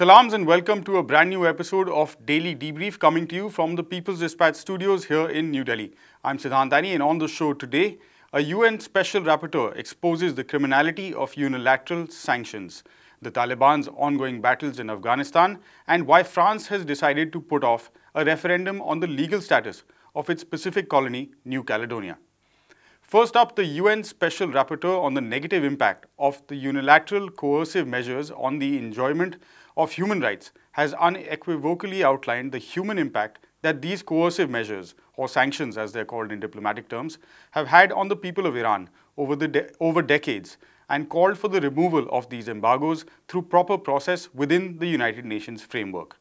Salams and welcome to a brand new episode of Daily Debrief coming to you from the People's Dispatch studios here in New Delhi. I'm Siddhant Dani, and on the show today, a UN Special Rapporteur exposes the criminality of unilateral sanctions, the Taliban's ongoing battles in Afghanistan, and why France has decided to put off a referendum on the legal status of its Pacific colony, New Caledonia. First up, the UN Special Rapporteur on the negative impact of the unilateral coercive measures on the enjoyment of human rights has unequivocally outlined the human impact that these coercive measures, or sanctions as they're called in diplomatic terms, have had on the people of Iran over decades, and called for the removal of these embargoes through proper process within the United Nations framework.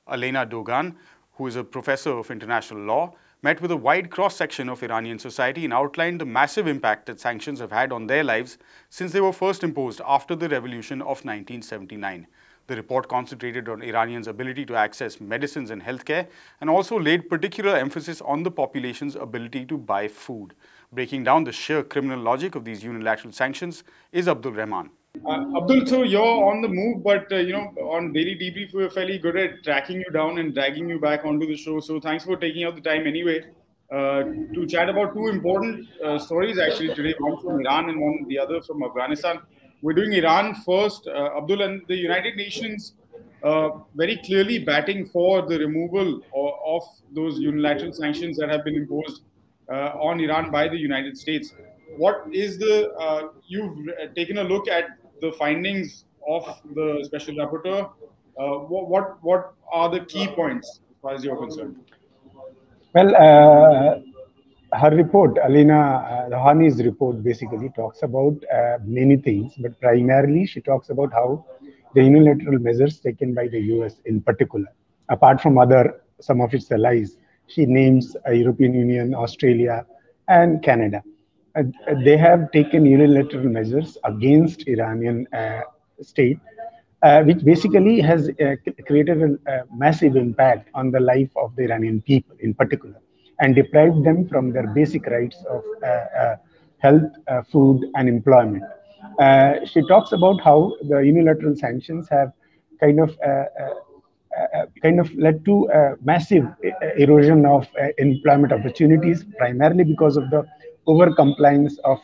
Alena Dogan, who is a professor of international law, met with a wide cross-section of Iranian society and outlined the massive impact that sanctions have had on their lives since they were first imposed after the revolution of 1979. The report concentrated on Iranians' ability to access medicines and healthcare and also laid particular emphasis on the population's ability to buy food. Breaking down the sheer criminal logic of these unilateral sanctions is Abdul Rahman. Abdul, so you're on the move, but on Daily Debrief, we're fairly good at tracking you down and dragging you back onto the show. So thanks for taking out the time anyway to chat about two important stories actually today, one from Iran and one the other from Afghanistan. We're doing Iran first, Abdul, and the United Nations very clearly batting for the removal of those unilateral sanctions that have been imposed on Iran by the United States. What is you've taken a look at the findings of the Special Rapporteur. What are the key points as far as you're concerned? Well, her report, Alena Dohani's report, basically talks about many things, but primarily she talks about how the unilateral measures taken by the US in particular, apart from some of its allies, she names European Union, Australia, and Canada. They have taken unilateral measures against Iranian state, which basically has created a massive impact on the life of the Iranian people in particular, and deprived them from their basic rights of health, food, and employment. She talks about how the unilateral sanctions have kind of led to a massive erosion of employment opportunities, primarily because of the over-compliance of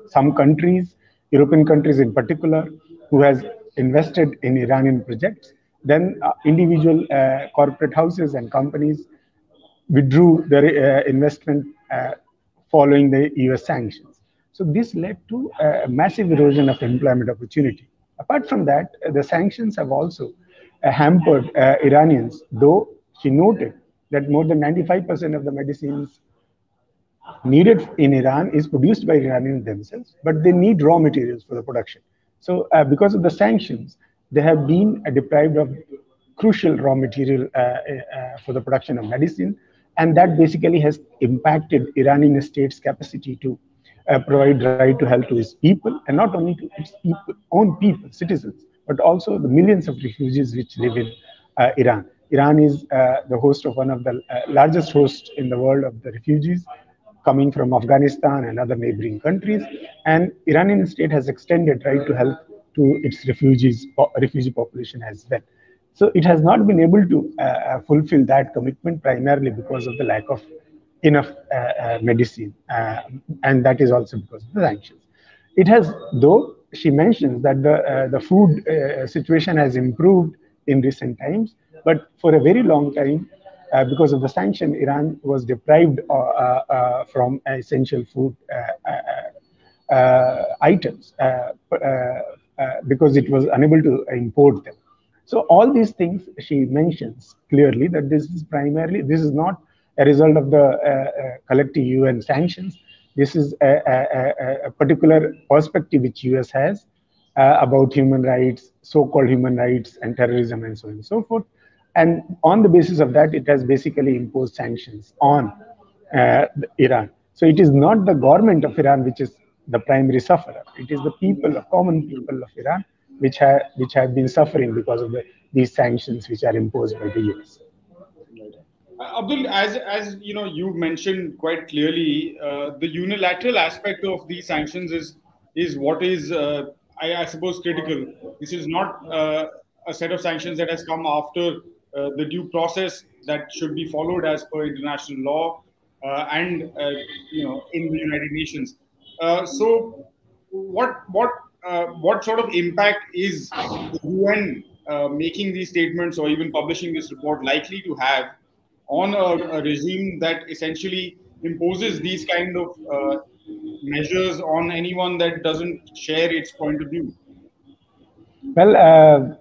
some countries, European countries in particular, who has invested in Iranian projects. Then individual corporate houses and companies withdrew their investment following the US sanctions. So this led to a massive erosion of employment opportunity. Apart from that, the sanctions have also hampered Iranians, though she noted that more than 95% of the medicines needed in Iran is produced by Iranians themselves, but they need raw materials for the production. So because of the sanctions, they have been deprived of crucial raw material for the production of medicine, and that basically has impacted Iranian state's capacity to provide right to health to its people, and not only to its own people, citizens, but also the millions of refugees which live in Iran. Iran is the host of one of the largest hosts in the world of the refugees coming from Afghanistan and other neighboring countries, and Iranian state has extended right to health to its refugee population as well. So it has not been able to fulfill that commitment, primarily because of the lack of enough medicine, and that is also because of the sanctions. It has, though she mentions that the food situation has improved in recent times, but for a very long time, because of the sanction, Iran was deprived from essential food items because it was unable to import them. So all these things she mentions clearly that this is not a result of the collective UN sanctions. This is a particular perspective which US has about human rights, so-called human rights, and terrorism, and so on and so forth. And on the basis of that, it has basically imposed sanctions on Iran. So it is not the government of Iran which is the primary sufferer. It is the people, the common people of Iran, which have been suffering because of these sanctions which are imposed by the US. Abdul, as you know, you mentioned quite clearly, the unilateral aspect of these sanctions is what is, I suppose, critical. This is not a set of sanctions that has come after the due process that should be followed as per international law and in the United Nations. So, what sort of impact is the UN making these statements or even publishing this report likely to have on a regime that essentially imposes these kind of measures on anyone that doesn't share its point of view? Well,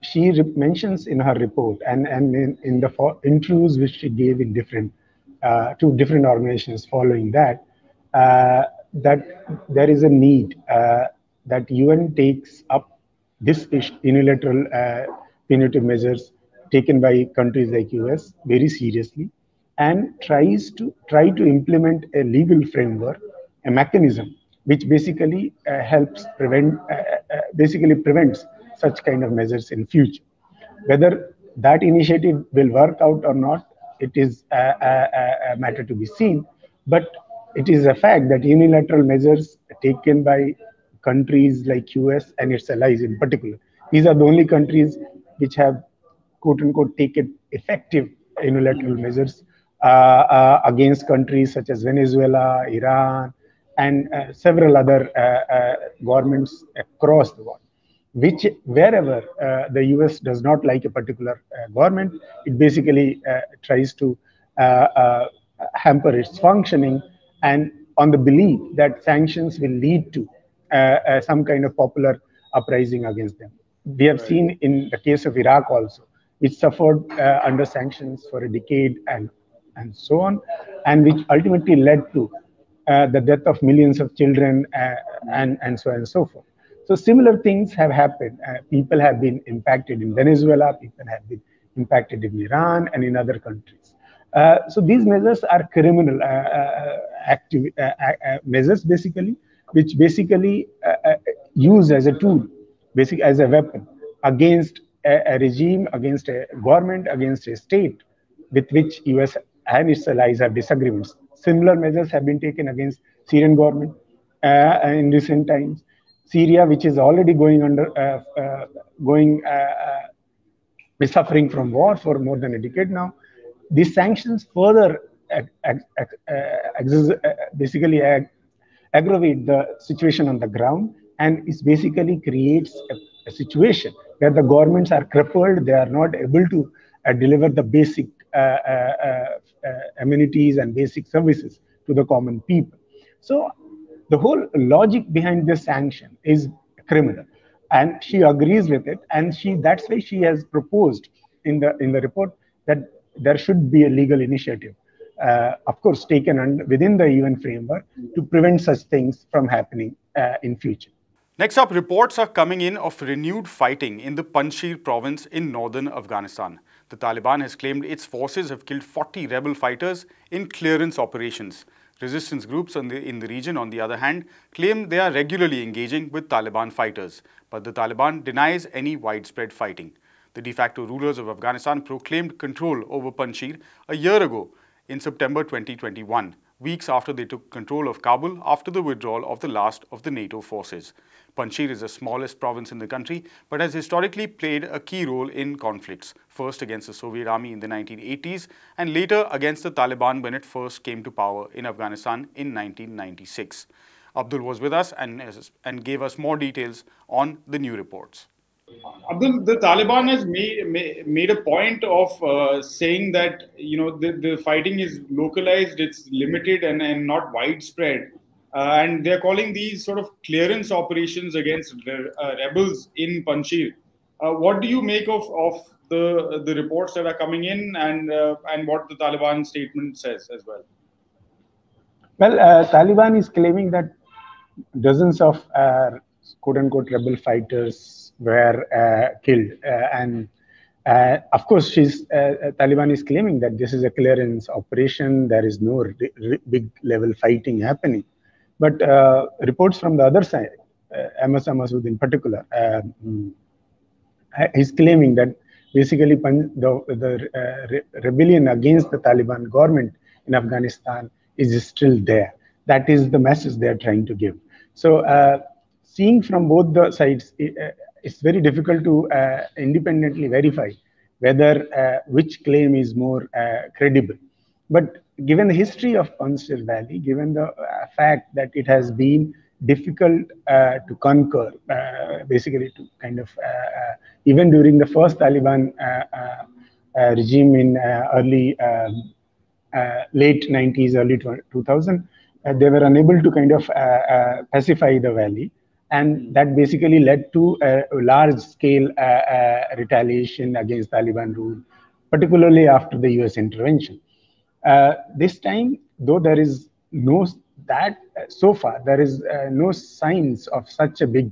she mentions in her report and in the interviews which she gave in to different organizations following that, that there is a need that UN takes up this unilateral punitive measures taken by countries like US very seriously, and try to implement a legal framework, a mechanism which basically prevents such kind of measures in future. Whether that initiative will work out or not, it is a matter to be seen. But it is a fact that unilateral measures taken by countries like US and its allies in particular, these are the only countries which have quote unquote taken effective unilateral measures against countries such as Venezuela, Iran, and several other governments across the world. Which wherever the US does not like a particular government, it basically tries to hamper its functioning, and on the belief that sanctions will lead to some kind of popular uprising against them. We have seen in the case of Iraq also, which suffered under sanctions for a decade and so on, and which ultimately led to the death of millions of children and so on and so forth. So similar things have happened. People have been impacted in Venezuela, people have been impacted in Iran and in other countries. So these measures are criminal measures, basically, which basically use as a tool, basically as a weapon against a regime, against a government, against a state with which US and its allies have disagreements. Similar measures have been taken against Syrian government in recent times. Syria, which is already is suffering from war for more than a decade now. These sanctions further basically aggravate the situation on the ground, and it basically creates a situation where the governments are crippled. They are not able to deliver the basic amenities and basic services to the common people. So the whole logic behind this sanction is criminal, and she agrees with it, and that's why she has proposed in the report that there should be a legal initiative, of course taken within the UN framework, to prevent such things from happening in future. Next up, reports are coming in of renewed fighting in the Panjshir province in northern Afghanistan. The Taliban has claimed its forces have killed 40 rebel fighters in clearance operations. Resistance groups in the region, on the other hand, claim they are regularly engaging with Taliban fighters, but the Taliban denies any widespread fighting. The de facto rulers of Afghanistan proclaimed control over Panjshir a year ago in September 2021, weeks after they took control of Kabul after the withdrawal of the last of the NATO forces. Panjshir is the smallest province in the country, but has historically played a key role in conflicts, first against the Soviet army in the 1980s and later against the Taliban when it first came to power in Afghanistan in 1996. Abdul was with us and gave us more details on the new reports. Abdul, the Taliban has made a point of saying that the fighting is localized, it's limited and not widespread, and they're calling these sort of clearance operations against rebels in Panjshir. What do you make of the reports that are coming in and what the Taliban statement says as well? Well, Taliban is claiming that dozens of quote-unquote rebel fighters were killed, and of course, Taliban is claiming that this is a clearance operation. There is no big level fighting happening, but reports from the other side, Ms. Massoud in particular, is claiming that basically the rebellion against the Taliban government in Afghanistan is still there. That is the message they are trying to give. So seeing from both the sides, it's very difficult to independently verify whether which claim is more credible. But given the history of Panjshir Valley, given the fact that it has been difficult to conquer, basically to kind of, even during the first Taliban regime in late 90s, early 2000, they were unable to kind of pacify the valley. And that basically led to a large-scale retaliation against Taliban rule, particularly after the US intervention. This time, though there is no so far there is no signs of such a big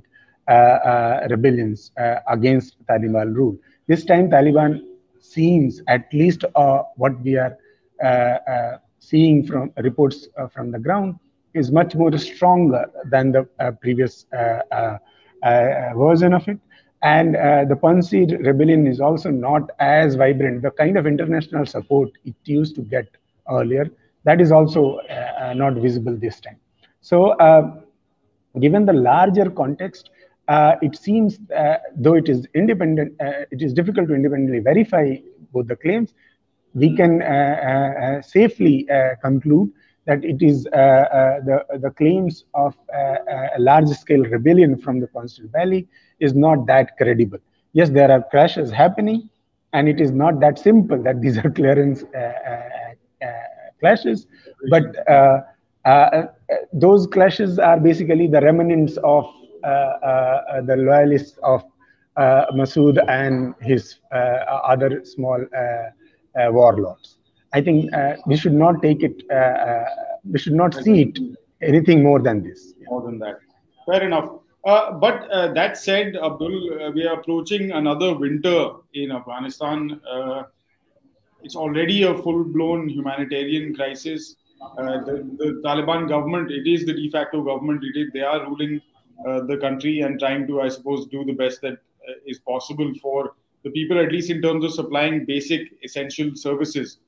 rebellions against Taliban rule. This time, Taliban seems, at least what we are seeing from reports from the ground, is much more stronger than the previous version of it. And the Panjshir rebellion is also not as vibrant. The kind of international support it used to get earlier, that is also not visible this time. So given the larger context, it seems, though it is independent, it is difficult to independently verify both the claims, we can safely conclude that it is the claims of a large-scale rebellion from the Panjshir Valley is not that credible. Yes, there are clashes happening, and it is not that simple that these are clearance clashes, but those clashes are basically the remnants of the loyalists of Masood and his other small warlords. I think we should not take it, we should not see it anything more than this. More than that. Fair enough. But that said, Abdul, we are approaching another winter in Afghanistan. It's already a full-blown humanitarian crisis. The Taliban government, it is the de facto government. They are ruling the country and trying to, I suppose, do the best that is possible for the people, at least in terms of supplying basic essential services,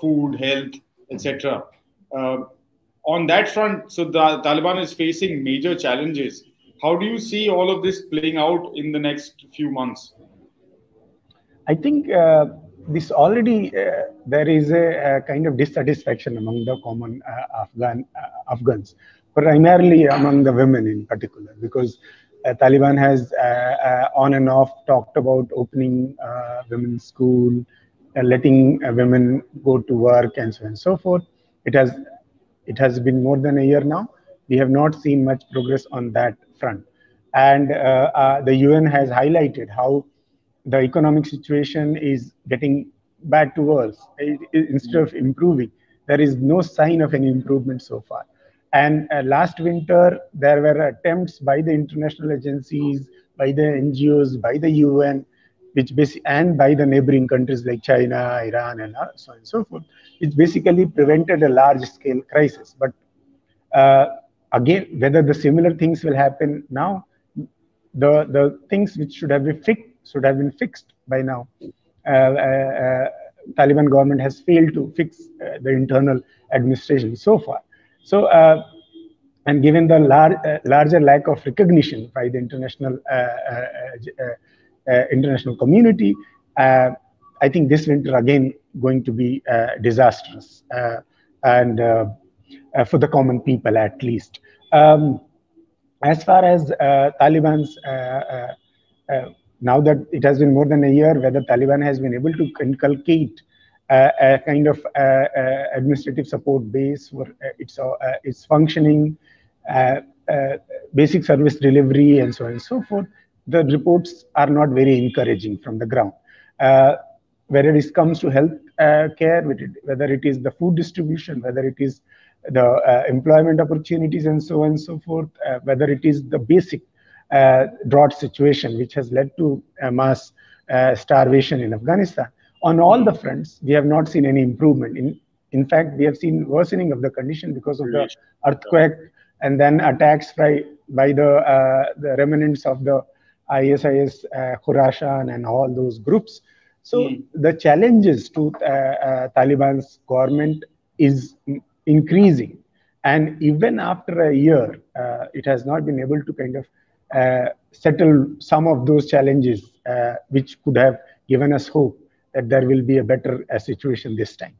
food, health, etc. On that front, so the Taliban is facing major challenges. How do you see all of this playing out in the next few months? I think this already, there is a kind of dissatisfaction among the common Afghans, primarily among the women in particular, because Taliban has on and off talked about opening women's school, letting women go to work, and so on and so forth. It has been more than a year now. We have not seen much progress on that front. And the UN has highlighted how the economic situation is getting back to worse. Instead of improving, there is no sign of any improvement so far. And last winter, there were attempts by the international agencies, by the NGOs, by the UN, and by the neighboring countries like China, Iran, and so on and so forth, which basically prevented a large-scale crisis. But again, whether the similar things will happen now, the things which should have been fixed by now. Taliban government has failed to fix the internal administration so far. So, and given the larger lack of recognition by the international community, I think this winter again going to be disastrous, and for the common people at least. As far as Taliban's, now that it has been more than a year, whether Taliban has been able to inculcate a kind of administrative support base for its functioning, basic service delivery, and so on and so forth, the reports are not very encouraging from the ground. Whether it comes to health care, whether it is the food distribution, whether it is the employment opportunities, and so on and so forth, whether it is the basic drought situation, which has led to mass starvation in Afghanistan. On all the fronts, we have not seen any improvement. In fact, we have seen worsening of the condition because of the earthquake and then attacks by the remnants of the ISIS, Khurasan, and all those groups. So the challenges to Taliban's government is increasing. And even after a year, it has not been able to kind of settle some of those challenges, which could have given us hope that there will be a better situation this time.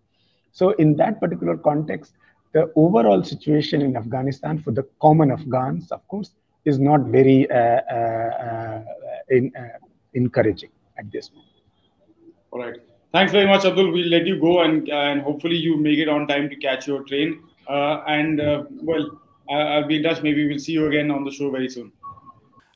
So in that particular context, the overall situation in Afghanistan for the common Afghans, of course, is not very encouraging at this moment. All right. Thanks very much, Abdul. We'll let you go, and hopefully you make it on time to catch your train. I'll be in touch. Maybe we'll see you again on the show very soon.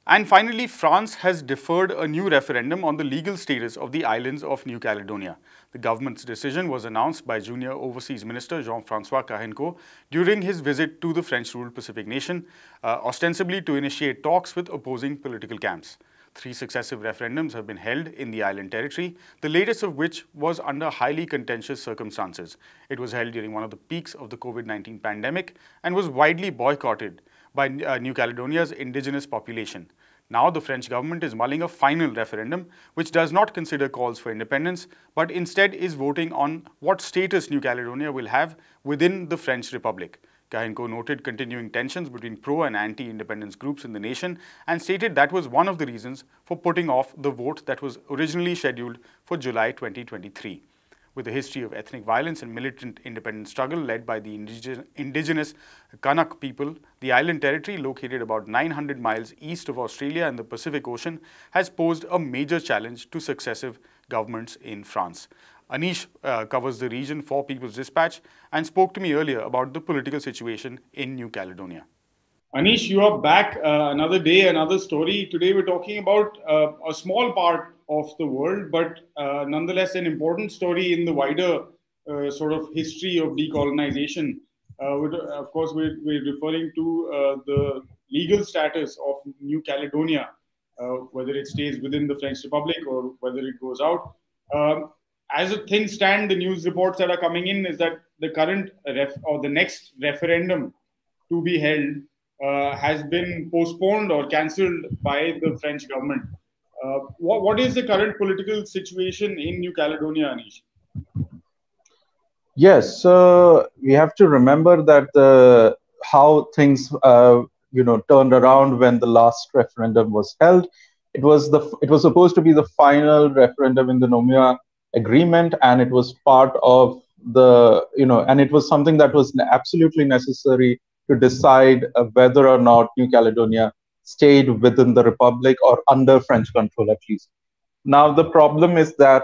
And finally, France has deferred a new referendum on the legal status of the islands of New Caledonia. The government's decision was announced by Junior Overseas Minister Jean-Francois Cahenco during his visit to the French-ruled Pacific nation, ostensibly to initiate talks with opposing political camps. 3 successive referendums have been held in the island territory, the latest of which was under highly contentious circumstances. It was held during one of the peaks of the COVID-19 pandemic and was widely boycotted by New Caledonia's indigenous population. Now the French government is mulling a final referendum which does not consider calls for independence but instead is voting on what status New Caledonia will have within the French Republic. Cahenco noted continuing tensions between pro- and anti-independence groups in the nation and stated that was one of the reasons for putting off the vote that was originally scheduled for July 2023. With a history of ethnic violence and militant independence struggle led by the indigenous Kanak people, the island territory, located about 900 miles east of Australia and the Pacific Ocean, has posed a major challenge to successive governments in France. Anish covers the region for People's Dispatch and spoke to me earlier about the political situation in New Caledonia. Anish, you are back. Another day, another story. Today we're talking about a small part of the world, but nonetheless an important story in the wider sort of history of decolonization. Of course, we're referring to the legal status of New Caledonia, whether it stays within the French Republic or whether it goes out. As things stand, the news reports that are coming in is that the current the next referendum to be held has been postponed or cancelled by the French government. What is the current political situation in New Caledonia, Anish? Yes, so we have to remember that how things turned around when the last referendum was held. It was supposed to be the final referendum in the Nomia agreement, and it was part of and it was something that was absolutely necessary to decide whether or not New Caledonia stayed within the Republic or under French control at least. Now, the problem is that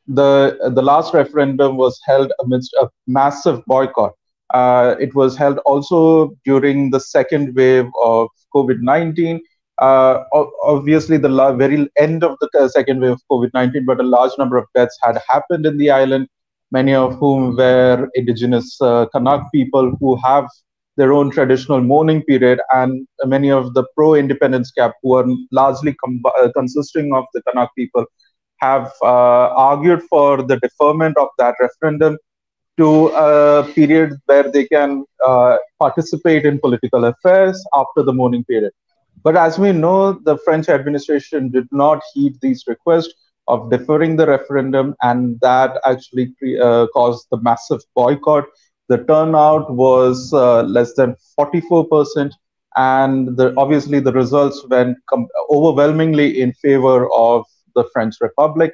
the last referendum was held amidst a massive boycott. It was held also during the second wave of COVID-19. Obviously, the very end of the second wave of COVID-19, but a large number of deaths had happened in the island, many of whom were indigenous Kanak people who have their own traditional mourning period, and many of the pro-independence camp, who are largely consisting of the Kanak people, have argued for the deferment of that referendum to a period where they can participate in political affairs after the mourning period. But as we know, the French administration did not heed these requests of deferring the referendum, and that actually caused the massive boycott. The turnout was less than 44%, and obviously the results went overwhelmingly in favor of the French Republic.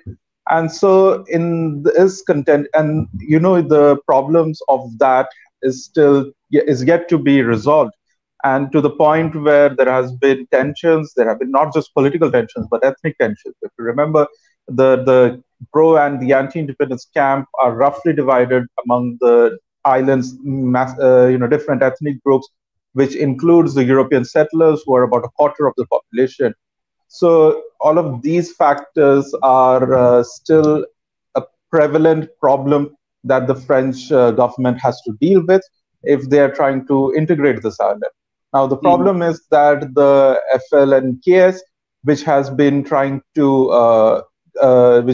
And so in this content, and the problems of that is yet to be resolved. And to the point where there has been tensions, there have been not just political tensions, but ethnic tensions. If you remember, the pro and the anti-independence camp are roughly divided among the island's different ethnic groups, which includes the European settlers, who are about a quarter of the population. So all of these factors are still a prevalent problem that the French government has to deal with if they are trying to integrate this island. Now, the problem is that the FLNKS, which has been trying to, opposing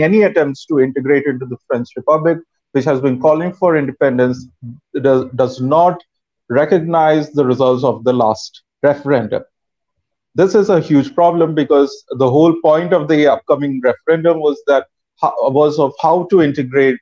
any attempts to integrate into the French Republic, which has been calling for independence, does not recognize the results of the last referendum. This is a huge problem because the whole point of the upcoming referendum was of how to integrate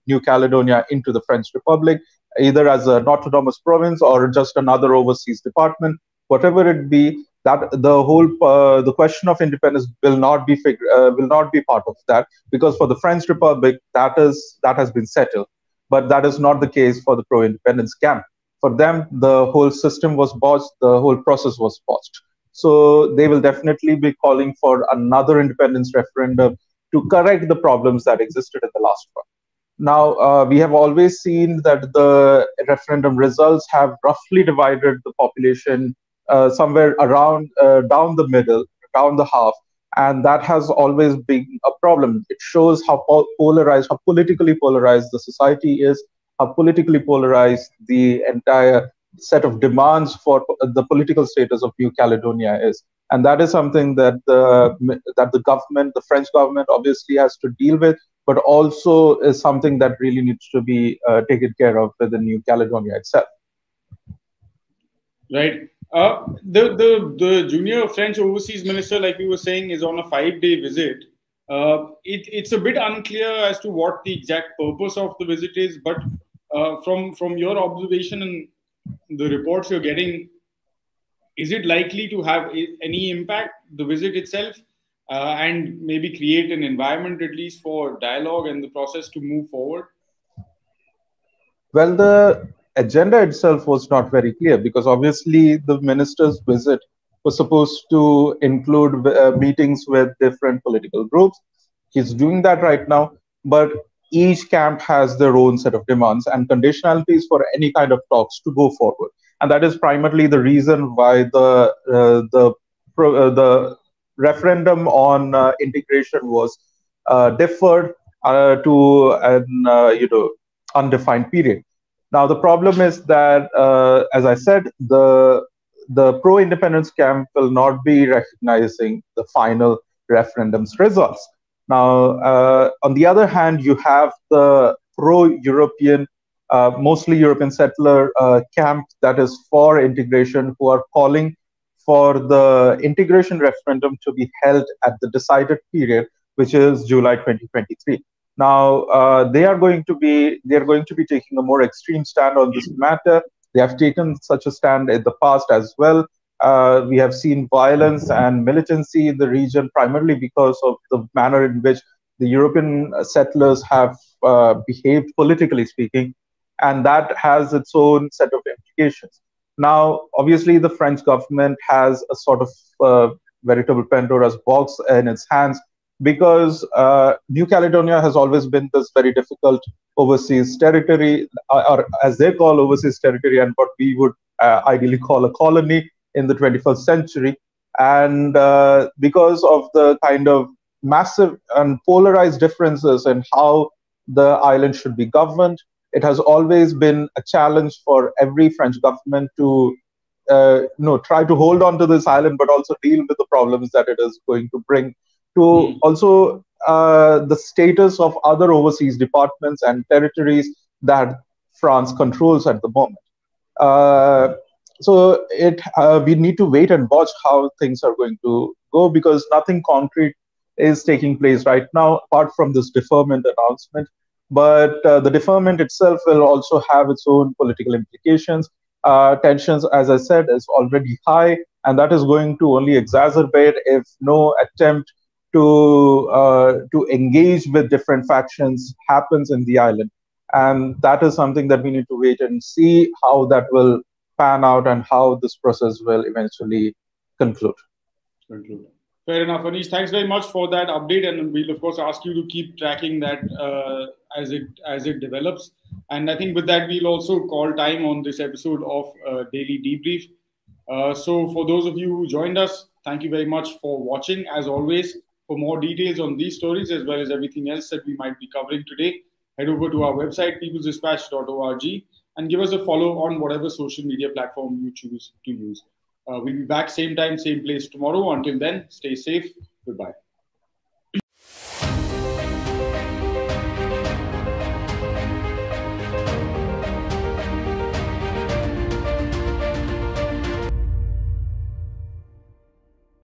New Caledonia into the French Republic. either as an autonomous province or just another overseas department, whatever it be. That the question of independence will not be part of that, because for the French Republic that has been settled, but that is not the case for the pro-independence camp. For them, the whole system was botched, the whole process was botched. So they will definitely be calling for another independence referendum to correct the problems that existed in the last one. Now, we have always seen that the referendum results have roughly divided the population somewhere around down the middle, down the half, and that has always been a problem. It shows how polarized, how politically polarized the society is, how politically polarized the entire set of demands for the political status of New Caledonia is. And that is something that the government, the French government, obviously has to deal with, but also is something that really needs to be taken care of within New Caledonia itself. Right. The junior French overseas minister, like we were saying, is on a 5-day visit. It's a bit unclear as to what the exact purpose of the visit is, but from your observation and the reports you're getting, is it likely to have any impact, the visit itself, and maybe create an environment at least for dialogue and the process to move forward? Well, the agenda itself was not very clear, because obviously the minister's visit was supposed to include meetings with different political groups. He's doing that right now, but each camp has their own set of demands and conditionalities for any kind of talks to go forward. And that is primarily the reason why the referendum on integration was deferred to an undefined period. Now, the problem is that, as I said, the pro-independence camp will not be recognizing the final referendum's results. Now, on the other hand, you have the pro-European, mostly European settler camp that is for integration, who are calling for the integration referendum to be held at the decided period, which is July 2023. Now, they are going to be taking a more extreme stand on this matter. They have taken such a stand in the past as well. We have seen violence and militancy in the region, primarily because of the manner in which the European settlers have behaved, politically speaking, and that has its own set of implications. Now, obviously, the French government has a sort of veritable Pandora's box in its hands, because New Caledonia has always been this very difficult overseas territory, or as they call overseas territory, and what we would ideally call a colony in the 21st century. And because of the kind of massive and polarized differences in how the island should be governed, it has always been a challenge for every French government to try to hold on to this island, but also deal with the problems that it is going to bring to also the status of other overseas departments and territories that France controls at the moment. So we need to wait and watch how things are going to go, because nothing concrete is taking place right now, apart from this deferment announcement. But the deferment itself will also have its own political implications. Tensions, as I said, is already high, and that is going to only exacerbate if no attempt to engage with different factions happens in the island. And that is something that we need to wait and see how that will pan out and how this process will eventually conclude. Fair enough, Anish. Thanks very much for that update, and we'll of course ask you to keep tracking that as it develops. And I think with that, we'll also call time on this episode of Daily Debrief. So for those of you who joined us, thank you very much for watching. As always, for more details on these stories as well as everything else that we might be covering today, head over to our website, peoplesdispatch.org, and give us a follow on whatever social media platform you choose to use. We'll be back same time, same place tomorrow. Until then, stay safe. Goodbye.